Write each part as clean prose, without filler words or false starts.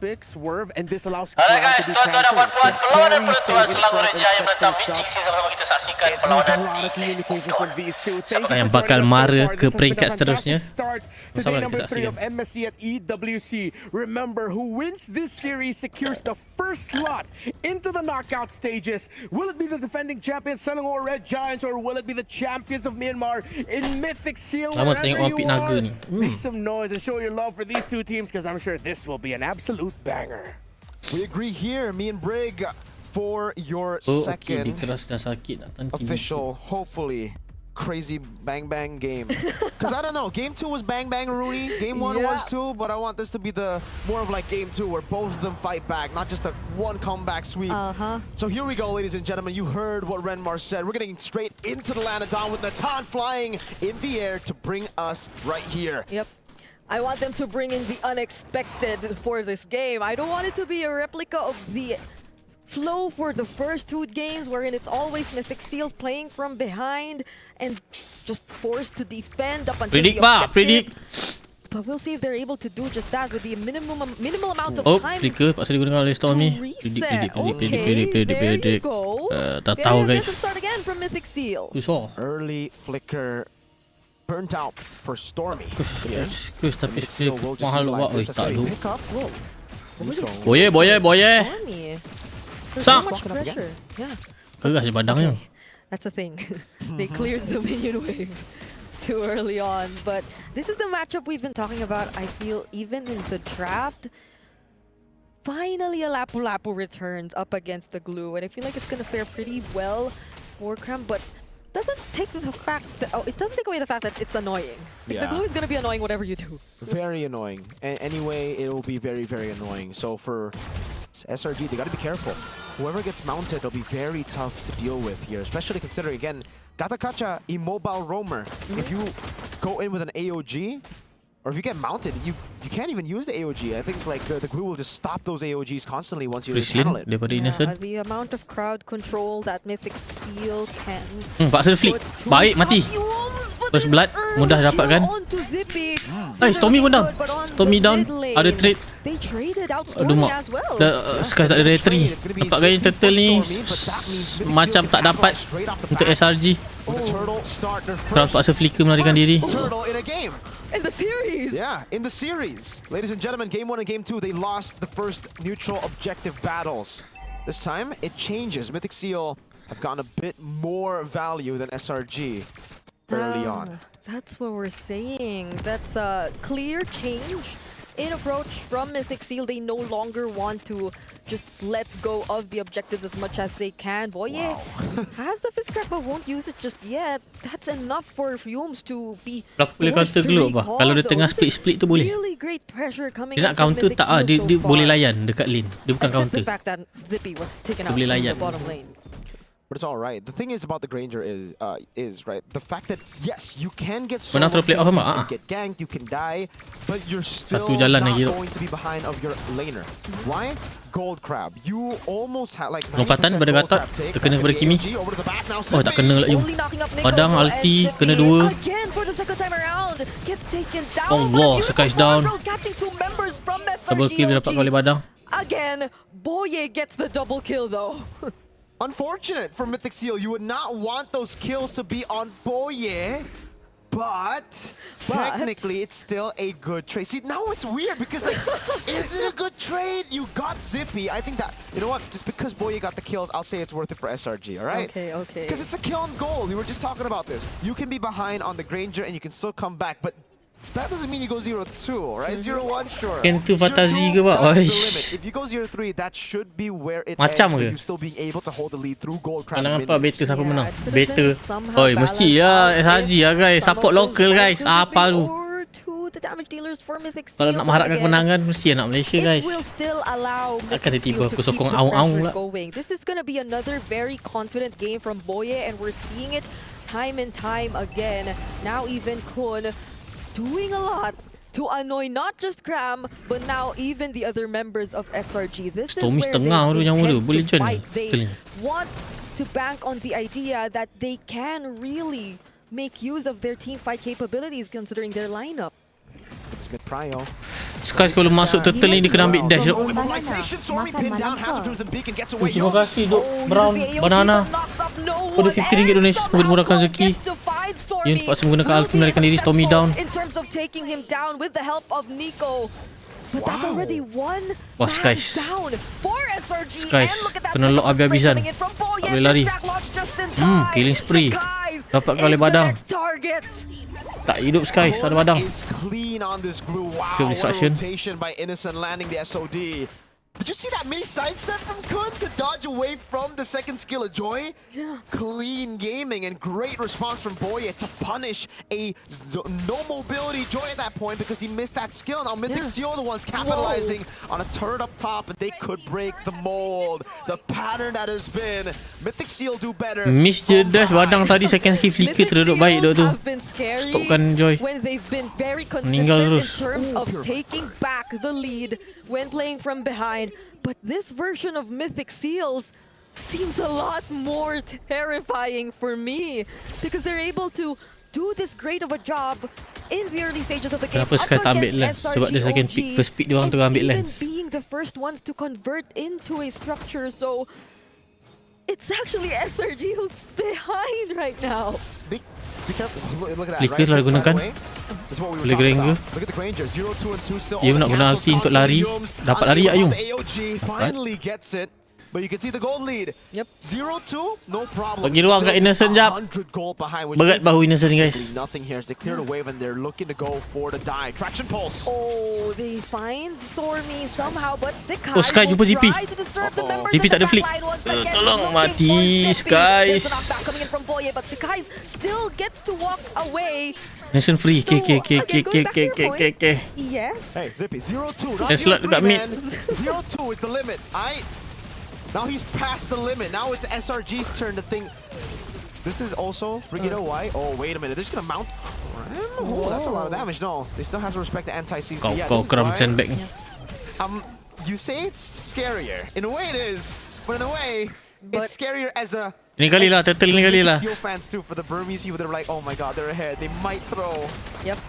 big swerve, and this allows Alright Cram guys, to do tuan-tuan dan cancels. puan-puan, Yes, perlawanan Sari stay pertuan in Selangor front and Jaya set menentang things Mythic up. Seal sama kita saksikan It needs a perlawanan lot of di communication from these two. Thank Siapa you yang for bakal joining us so mara far. ke This has been peringkat a seterusnya? fantastic start to Sama day lah number kita 3 of saksikan. MSC at EWC. Remember, who wins this series secures the first slot into the knockout stages. Will it be the defending champions Selangor Red Giants, or will it be the champions of Myanmar in Mythic Seal? Lama Wherever tengok you Pit Naga are, ni. make some noise and show your love for these two teams, because I'm sure this will be an absolute banger. We agree here, me and Brig, for your Okay, second dikeras dah sakit nak tangki. official, hopefully, crazy bang bang game. Because I don't know, game 2 was bang bang Rooney, game 1 was too, but I want this to be the more of like game 2 where both of them fight back, not just a one comeback sweep. So here we go, ladies and gentlemen. You heard what Renmar said. We're getting straight into the land of Dawn with Natan flying in the air to bring us right here. Yep. I want them to bring in the unexpected for this game. I don't want it to be a replica of the flow for the first 2 games, wherein it's always Mythic Seals playing from behind and just forced to defend up until Predict the ba, objective. predict. But we'll see if they're able to do just that with the minimal amount of Oh, time flicker pasal dia guna oleh Storm ni. to reset. Predict. There you go. Tak tahu Very guys. aggressive start again from Mythic Seals. Susah. Early flicker burnt out for Stormy. Kus tapi Mythic Seal will just mahal utilize buat this. oi That's tak gonna lu. pick up. Whoa. Boye. Stormy. There's Sam. so much pressure. Yeah. Keras je badangnya. That's the thing. They cleared the minion wave too early on. But this is the matchup we've been talking about, I feel, even in the draft. Finally, a Lapu-Lapu returns up against the glue. And I feel like it's going to fare pretty well for Cram, but doesn't take the fact that, it doesn't take away the fact that it's annoying. Like, the glue is going to be annoying whatever you do. Very annoying. And anyway, it will be very, very annoying. So for SRG, they got to be careful. Whoever gets mounted will be very tough to deal with here, especially considering, again, Gatakacha, immobile roamer. If you go in with an AOG, or if you get mounted, you can't even use the AOG. I think like the glue will just stop those AOGs constantly once you channel it. Daripada innocent. The amount of crowd control that Mythic Seal can Paksa dia flick. Baik mati. First blood mudah dapat kan? Stormy pun down. Stormy down. Ada trade. They traded out Aduh Stormy mak. as well. Sekarang tak ada retry. Nampak gaya turtle ni macam tak dapat untuk SRG. Crowd paksa flicker melarikan diri. Turtle in a game. In the series. Yeah, in the series. Ladies and gentlemen, game 1 and game 2, they lost the first neutral objective battles. This time, it changes. Mythic Seal have gotten a bit more value than SRG early on. That's what we're saying. That's a clear change in approach from Mythic Seal. They no longer want to just let go of the objectives as much as they can. Boye has the Fist Crack but won't use it just yet. That's enough for Fumes to be Boleh forced counter to glue apa? recall, Kalau dia though. tengah This is split tu boleh. Really great pressure coming Dia in nak from counter Mythic tak Seal dia so boleh far. layan dekat lane. Dia bukan Except counter. the fact that Zippy was taken out boleh from layan. the bottom lane. But it's all right. The thing is about the Granger is right. The fact that yes, you can get so Menang terus play off you apa? can get ganked, you can die, but you're still Satu jalan not lagi tu. going to be behind of your laner. Why? Gold Crab. You almost had like 90% Lompatan pada gold Gatot, crab take. terkena That's pada gonna be Kimi. AOG over to the back now. Oh tak kena lagi. Only knocking up Nico, Padang and ulti Zippy kena 2. again for the second time around gets taken down. Allah, But a beautiful Sekai's down. forward throws catching 2 members from Double kill dia dapat oleh Badang. Again, Boye gets the double kill though. Unfortunate for Mythic Seal. You would not want those kills to be on Boye. But technically, it's still a good trade. See, now it's weird because, like, is it a good trade? You got Zippy. I think that, you know what? Just because Boye got the kills, I'll say it's worth it for SRG, all right? Okay. Because it's a kill on goal. We were just talking about this. You can be behind on the Granger and you can still come back, but that doesn't mean you go 0-2, right? 0-1, sure. Kan tu Fatazi 0-2, ke, Pak? that's the Oish. limit. If you go 0-3, that should be where it Macam ends for ke? you still being able to hold the lead through gold crab. Kalau and nampak minions. better siapa menang? it could've Better. been somehow Oi, mesti balanced ya out SRG lah guys. if some Support of those local guys. characters Apa would be lu? over to the damage dealers for Mythic Seal, Kalau nak but mengharapkan again, kemenangan mesti nak Malaysia guys. It will still allow Takkan Mythic tiba-tiba Seal to aku keep sokong the aung-aung pressure pula. going. This is going to be another very confident game from Boye, and we're seeing it time and time again. Now even Kun doing a lot to annoy not just Cram, but now even the other members of SRG. This is Stormy where setengah tu they yang intend muda. Boleh to macam fight. mana? They Betul. want to bank on the idea that they can really make use of their team fight capabilities considering their lineup. It's mid prio. Sky kalau masuk turtle ni dia kena ambil dash. Oh, immobilization, Stormy pinned down, Hazard Crimson Beacon gets away. Terima kasih duk Brown Uses the AOG Banana. but knocks up no Pada one, 50 ringgit and donation somehow memudahkan Cole rezeki. gets to find Stormy. Ian terpaksa menggunakan Will ulti be melarikan diri Stormy successful down. in terms of taking him down with the help of Nico. But that's already one Wah, man Skies. down for SRG. Skies. And look at that Kena lock spray habis-habisan. coming in from Boye. Tak boleh lari. This back launch just in time. Killing spree. Skies Dapat is oleh the badang. next target. Tak hidup Sky, ada badang. Is clean on this glue. Wow, Kill what a distraction. rotation by Innocent landing the SOD. Did you see that mini sidestep from Kun to dodge away from the second skill of Joy? Yeah. Clean gaming and great response from Boye to punish a no mobility Joy at that point because he missed that skill. Now Mythic Yeah. Seal the ones capitalizing on a turret up top, and they could break the mold. The pattern that has been Mythic Seal do better. Miss je dash badang tadi second skill flicker Mythic terduduk baik duk tu. Seals have been scary Stopkan Joy. when they've been very Meninggal consistent in terus. terms of taking back the lead when playing from behind. But this version of Mythic Seals seems a lot more terrifying for me because they're able to do this great of a job in the early stages of the game. Kenapa Sky tak ambil against lens? Sebab dia second SRG, pick. First pick dia orang terus ambil and lens. even being the first ones to convert into a structure. So it's actually SRG who's behind right now. Be careful. Look at that. Flicker right? lah gunakan. That's what we were Boleh talking Granger. about. Look at the Granger. 0, 2, and 2 still. Dia all nak the guna cancels ulti untuk lari. constantly. Dapat lari tak, Ayung? The AOG finally gets it. But you can see the gold lead. Yep. 0-2, no problem. Bagi ruang kat Innocent jap. 100 gold behind, which Berat means bahu Innocent ni guys. nothing here as they clear the wave and they're looking to go for the dive. Traction pulse. Oh, they find Stormy somehow, but Sikai Oh, Sky jumpa will GP. try to disturb the members GP in tak the ada flick. backline once again, Tolong looking mati, for Zippy. Skies. There's a knockback coming in from Boye, but Sikai still gets to walk away. Nation free. So, Okay. again, going back to your point, Yes. Hey, Zippy, 0-2. Not Let's look 0-3, at mid. man. 0-2 is the limit. Now he's past the limit. Now it's SRG's turn to think. This is also Brigido White. Oh, wait a minute. They're just going to mount. Oh, that's a lot of damage. No, they still have to respect the anti-CC. Yeah, Kau this is keram why- sandbag ni. You say it's scarier. In a way it is. But in a way, But- it's scarier as a... Ni kali lah, turtle ni kali lah. Mythic Seal fans too, for the Burmese people that are like, oh my god, they're ahead. They might throw. Yep.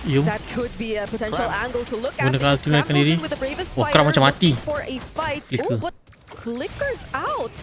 Yum. That could be a potential Crab. angle to look at. Gunakan because ulti melarikan Crab diri. moving with the bravest Wah, fire, Crab macam mati. looking for a fight. Flicker. Oh, but flickers out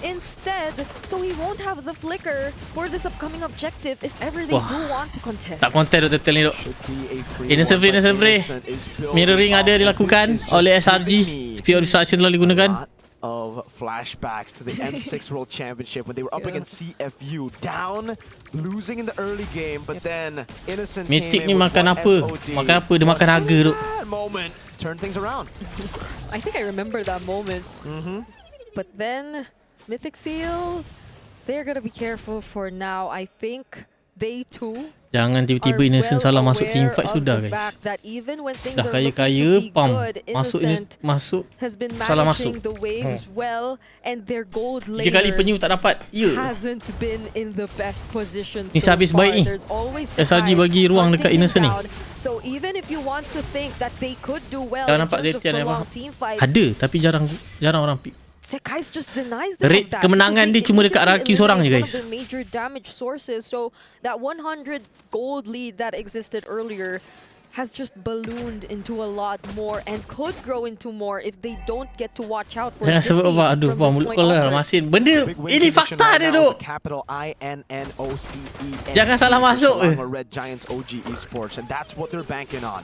instead, so he won't have the flicker for this upcoming objective if ever they Wah. do want to contest. Tak konten duk turtle ni duk. Should be a free Innocent one, free, but innocent free. Innocent is building Mirroring up. ada dilakukan This is oleh just SRG. giving me Speed of distraction telah digunakan. lot of flashbacks to the M6 World Championship when they were up Yeah. against CFU, down, losing in the early game, but then Innocent Mythic came ni in with makan one apa? SOD. Makan apa? Dia makan harga duk. That moment turned things around. I think I remember that moment. But then Mythic Seals, they're gonna be careful for now. I think they too Jangan tiba-tiba Innocent salah masuk team fight sudah guys. That even when things Dah are looking kaya-kaya, to be pam. good, Masuk Innocent masuk. has been salah managing masuk. the waves well, and their gold 3 kali laner penyu tak dapat. Ya. hasn't been in the best position Ni so sehabis far. baik ni. There's always SRG Sky bagi ruang dekat hunting him Innocent ni. down. So even if you want to think that they could do well Jangan in nampak terms of Zetian, prolonged team fights, Ada tapi jarang orang pick. Sekai's just denies them Rate of that. kemenangan because dia they cuma dekat immediately Raki seorang je, eliminate guys. One of the major damage sources. So that 100 gold lead that existed earlier has just ballooned into a lot more and could grow into more if they don't get to watch out for Jangan sebut Zippy apa. Aduh, from bang this mulut point kau lah onwards. masin. Benda Big win ini condition fakta right dia now is duk. a capital INNOCE. Jangan salah masuk. Along with Red Giants OG Esports, and that's what they're banking on.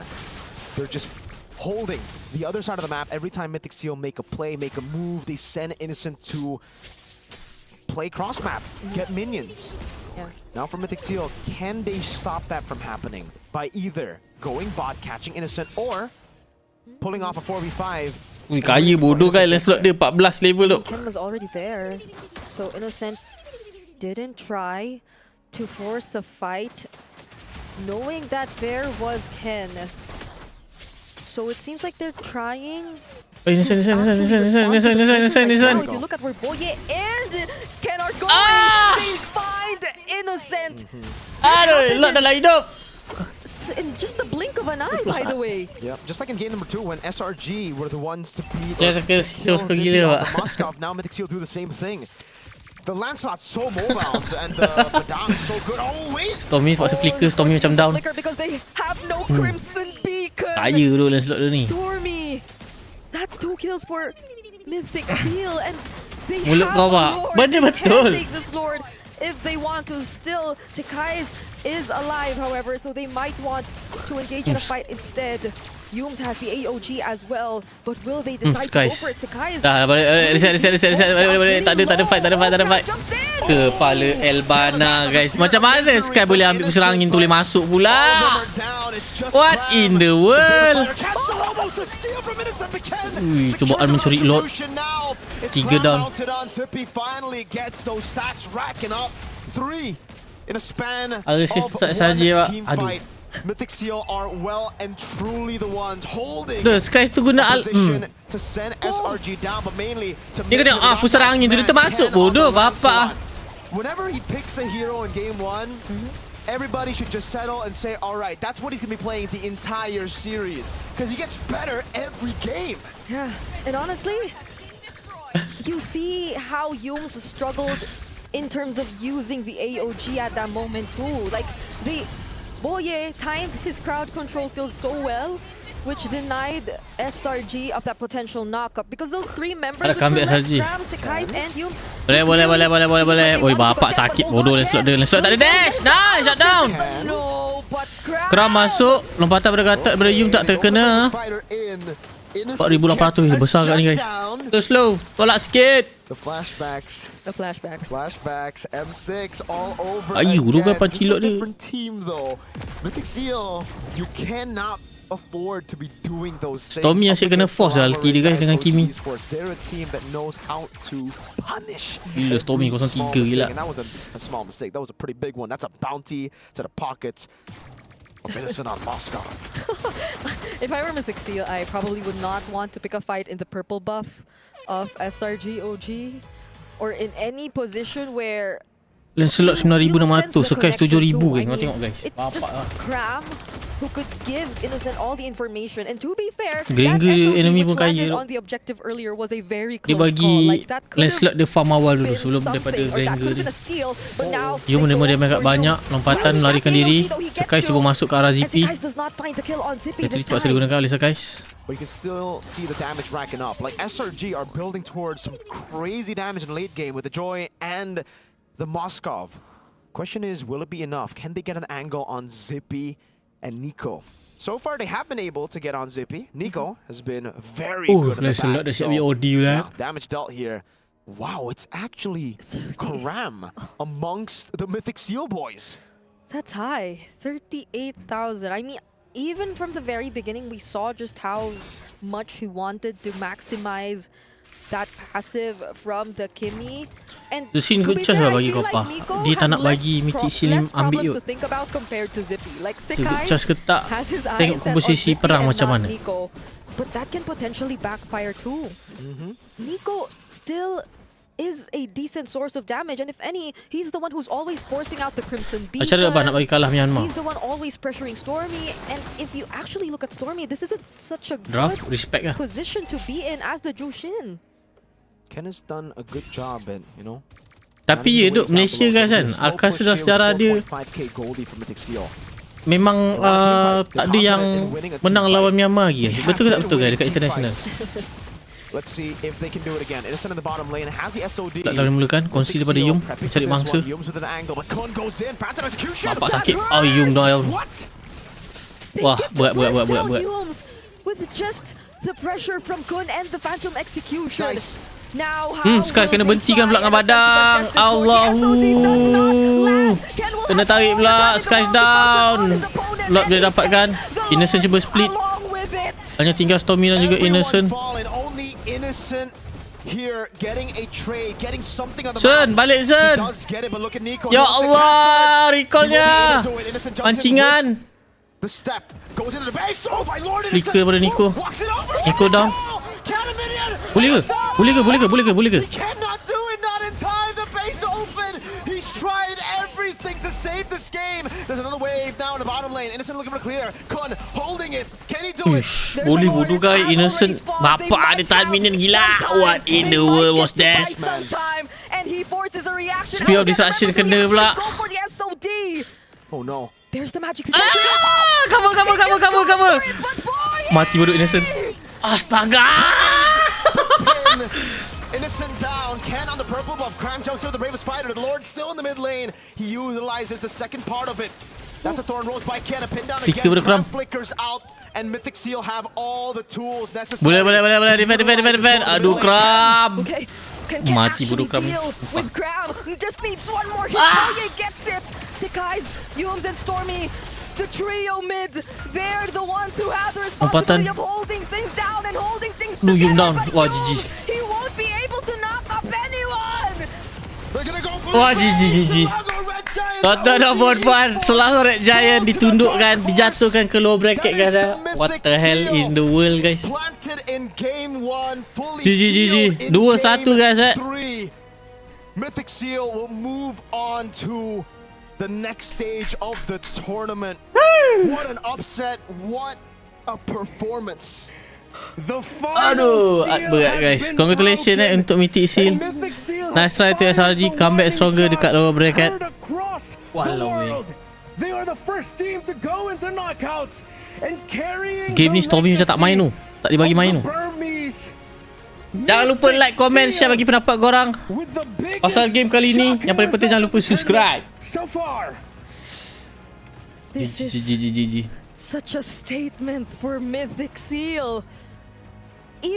They're just holding the other side of the map. Every time Mythic Seal make a play, make a move, they send Innocent to play cross map, get minions. Yeah. Now for Mythic Seal, can they stop that from happening by either going bot, catching Innocent, or pulling off a 4v5? Ui, kaya bodoh kan slot dia 14 level tu. Ken was already there, so Innocent didn't try to force a fight, knowing that there was Ken. So it seems like they're trying. Innocent. Now, if you look at where Boye and Ken are going, they find Innocent Aduh, lot dalam hidup. in just the blink of an eye, by the way. Yeah, just like in game number 2 when SRG were the ones to beat Saya suka to kill suka Zippy gila, on Pak. the Moskov. Now Mythic Seal do the same thing. The Lancelot's so mobile and the Badang is so good. Oh wait! Stormy paksa flicker, Stormy macam down. Because they have no Crimson Beacon. Kaya tu Lancelot dia ni. Stormy. That's 2 kills for Mythic Seal, and they Mulut have kau, a Pak. Lord. Benda They betul. can take this Lord if they want to. Still, Sekai's is alive, however, so they might want to engage in a fight instead. Yums has the AOG as well, but will they decide to go Skies. for it? Sekai is Dah balik, reset. Balik. Tak ada fight. jumps in. Kepala Elbana guys. Macam mana Sky boleh ambil pusar angin tu boleh masuk pula? What in the world? Ui, cubaan mencuri Lord. 3 down. Agresif tak saja, Pak. Aduh. Mythic Seal are well and truly the ones holding The Sky tu guna position to send SRG down, but mainly to Dia kena pusar angin tu dia termasuk bodoh bapak. Whenever he picks a hero in game 1, everybody should just settle and say, all right, that's what he's going to be playing the entire series, because he gets better every game. Yeah, and honestly, you see how Yums struggled in terms of using the AOG at that moment too. Like, Boye timed his crowd control skills so well, which denied SRG of that potential knockup, because those 3 members Ada kambing SRG. Ram, Sekais, and Yums. Boleh. Oi bapak sakit bodoh Lancelot dia. Lancelot tak ada dash. Nice, shut down. No, but Kram masuk, lompatan pada Yum tak terkena. 4,800 besar kat ni guys. Slow. Tolak sikit. The flashbacks, M6 all over Ayu, again. berapa Just kilok a dia? different team though. Mythic Seal, you cannot afford to be doing those things. Stormy asyik kena force lah ulti dia guys dengan Kimi. They're a team that knows how to punish. Gila Stormy 03 gila. And that was a small mistake. That was a pretty big one. That's a bounty to the pockets of Innocent on Moscow. if I were Mythic Seal, I probably would not want to pick a fight in the purple buff of SRG OG, or in any position where Lancelot 9,600, Sky 7,000 guys. Tengok guys. it's Bapak just lah. Cram who could give Innocent all the information. And to be fair, Grenga that SOD enemy which pun kaya landed tu. on the objective earlier was a very Dia close call. bagi Like that could have Lancelot dia farm awal dulu been sebelum something, daripada or that Grenga could have dia. been a steal, but now Yum they dia go agak for banyak, Yums. lompatan Tries larikan to diri. AOG though, he gets Sky to. cuba masuk ke arah And Zippy. Sekais does not find the kill on Zippy Battery this terpaksa time. digunakan oleh Sky. But you can still see the damage racking up. Like SRG are building towards some crazy damage in the late game with the Joy and the Moskov. Question is, will it be enough? Can they get an angle on Zippy and Nico? So far, they have been able to get on Zippy. Nico has been very good at the Lancelot dah back. siap OD pula. Damage dealt here. Wow, it's actually Karam amongst the Mythic Seal boys. That's high. 38,000. I mean, even from the very beginning, we saw just how much he wanted to maximize that passive from the Kimi. And The scene to good be chance fair, lah I bagi feel Kopa. Nico Dia tak has nak bagi less Mythic Seal less ambil problems yuk. to think about compared to Zippy. Like Dia good Sekai chance ke tak? has his eyes Tengok set on komposisi Zippy perang and macam not mana. Nico. But that can potentially backfire too. Nico still is a decent source of damage, and if any, he's the one who's always forcing out the Crimson Beacons. Macam mana nak bagi kalah Myanmar? He's the one always pressuring Stormy, and if you actually look at Stormy, this isn't such a Draft, good respect lah. position to be in as the Jushin. Ken has done a good job at, you know. Tapi ya duk Malaysia guys kan, akal sudah sejarah dia memang tak ada yang menang lawan Myanmar lagi. Betul ke tak betul guys dekat international? Let's see if they can do it again. Innocent in the bottom lane has the SOD. Tak lalu mula kan, kongsi daripada Yum mencari mangsa. Bapak sakit. Oh Yum down. Wah, berat. With just the pressure from Kun and the Phantom Execution. Nice. Now how Sky will kena they bentikan try pula dengan and attempt to badang. contest this score? Allah. The SOD does not land. Ken will Kena have tarik all the pula. time in the Sky world to down. focus on his opponent, Lord and boleh he dapatkan. takes the Innocent cuba Lord split. along with it. Hanya tinggal Stormy dan juga Innocent. Only Innocent here getting a trade, getting something on the Sen, map. balik He Sen. does get it, but look at Nico. Ya He wants to Allah, cancel it. recallnya. He won't be able to do it. Innocent jumps in Pancingan. with the step goes into the base. Oh, by Lord Flicker Innocent. pada Nico. Walks it over. Nico Gets it down. all. Cannon minion. Boleh ke? He cannot do it, not in time. The base open. He's tried everything to save this game. There's another wave now in the bottom lane. Innocent looking for clear. Kun holding it. Can he do it? Uish, boleh bodoh guys. Innocent. Bapak ada tahan minion gila. What in the world was that? And he forces This is a reaction. Spear of Disruption kena pula. Go for the SOD. Oh no. There's the magic. Cover. Mati bodoh Innocent. Astaga. Pin. Innocent down. Ken on the purple buff. Cram jumps in with the bravest fighter. The Lord still in the mid lane. He utilizes the second part of it. That's a Thorn Rose by Ken. A pin down Flicker again. with the Cram Cram. flickers out. And Mythic Seal have all the tools necessary. Boleh. Defend. Aduh, Cram. Okay. Can Mati actually bodoh Cram. deal with Crab. He just needs one more hit. Oh, he gets it. Sekai's, Yums, and Stormy. The trio mid, they're the ones who have the responsibility of holding things down and holding things Lu, together. Yum down. But Wah, Yums, GG. he won't be able to knock up anyone. They're gonna go for Wah, the GG. Selangor Red Giants. Tonton dah buat Selangor Red Giant ditundukkan, dijatuhkan ke low bracket guys. What the hell in the world guys. Planted in game 1, fully GG. sealed in 2-1 game guys, 3. Mythic Seal will move on to the next stage of the tournament. What an upset, what a performance. The final Aduh, seal berat has guys. been Congratulations broken. untuk Mythic Seal. And Mythic Seal Nice has try to followed SRG, the comeback warning stronger shot dekat lower bracket. heard across the Walau, weh. world. They are the first team to go into knockouts and carrying Game ni the Stormy macam tak main tu. Tak dibagi legacy main of tu. the Burmese. Jangan lupa like, komen, share bagi pendapat korang. With the biggest Pasal game kali ni, yang paling penting jangan lupa shocker subscribe. so far. This is GG. such a statement for Mythic Seal. Even